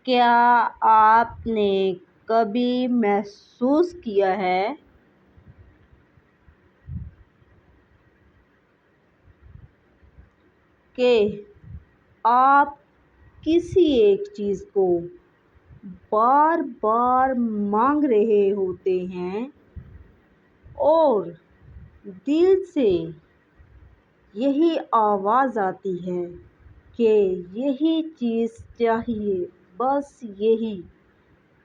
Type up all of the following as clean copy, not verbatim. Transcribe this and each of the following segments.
کیا آپ نے کبھی محسوس کیا ہے کہ آپ کسی ایک چیز کو بار بار مانگ رہے ہوتے ہیں اور دل سے یہی آواز آتی ہے کہ یہی چیز چاہیے، بس یہی؟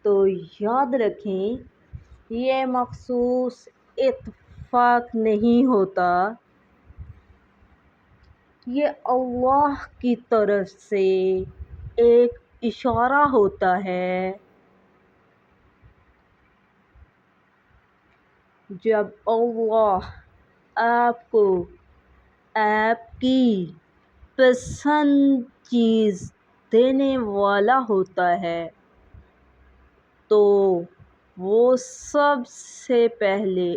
تو یاد رکھیں، یہ مخصوص اتفاق نہیں ہوتا، یہ اللہ کی طرف سے ایک اشارہ ہوتا ہے۔ جب اللہ آپ کو آپ کی پسند چیز دینے والا ہوتا ہے تو وہ سب سے پہلے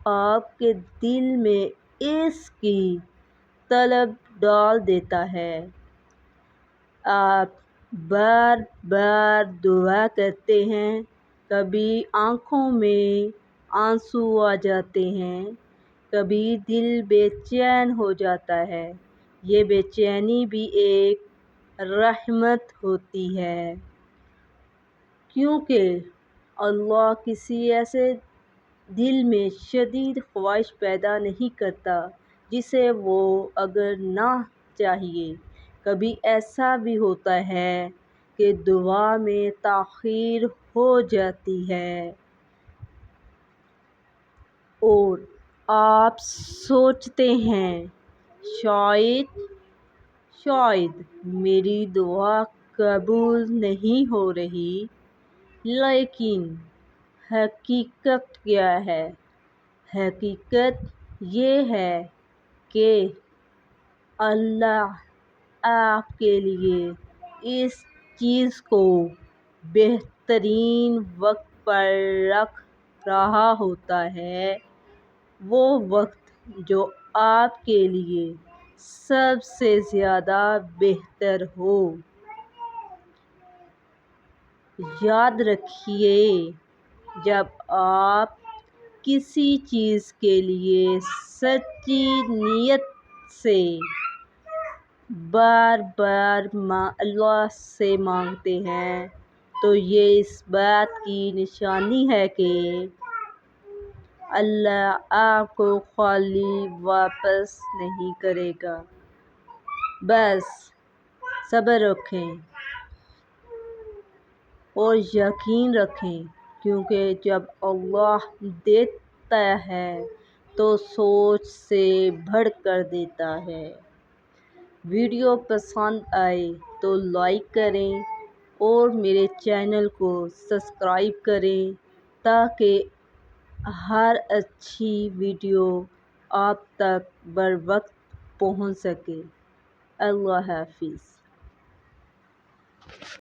آپ کے دل میں اس کی طلب ڈال دیتا ہے۔ آپ بار بار دعا کرتے ہیں، کبھی آنکھوں میں آنسو آ جاتے ہیں، کبھی دل بے چین ہو جاتا ہے۔ یہ بے چینی بھی ایک رحمت ہوتی ہے، کیونکہ اللہ کسی ایسے دل میں شدید خواہش پیدا نہیں کرتا جسے وہ اگر نہ چاہیے۔ کبھی ایسا بھی ہوتا ہے کہ دعا میں تاخیر ہو جاتی ہے اور آپ سوچتے ہیں شاید میری دعا قبول نہیں ہو رہی، لیکن حقیقت کیا ہے؟ حقیقت یہ ہے کہ اللہ آپ کے لیے اس چیز کو بہترین وقت پر رکھ رہا ہوتا ہے، وہ وقت جو آپ کے لیے سب سے زیادہ بہتر ہو۔ یاد رکھیے، جب آپ کسی چیز کے لیے سچی نیت سے بار بار اللہ سے مانگتے ہیں تو یہ اس بات کی نشانی ہے کہ اللہ آپ کو خالی واپس نہیں کرے گا۔ بس صبر رکھیں اور یقین رکھیں، کیونکہ جب اللہ دیتا ہے تو سوچ سے بڑھ کر دیتا ہے۔ ویڈیو پسند آئے تو لائک کریں اور میرے چینل کو سبسکرائب کریں تاکہ ہر اچھی ویڈیو آپ تک بروقت پہنچ سکے۔ اللہ حافظ۔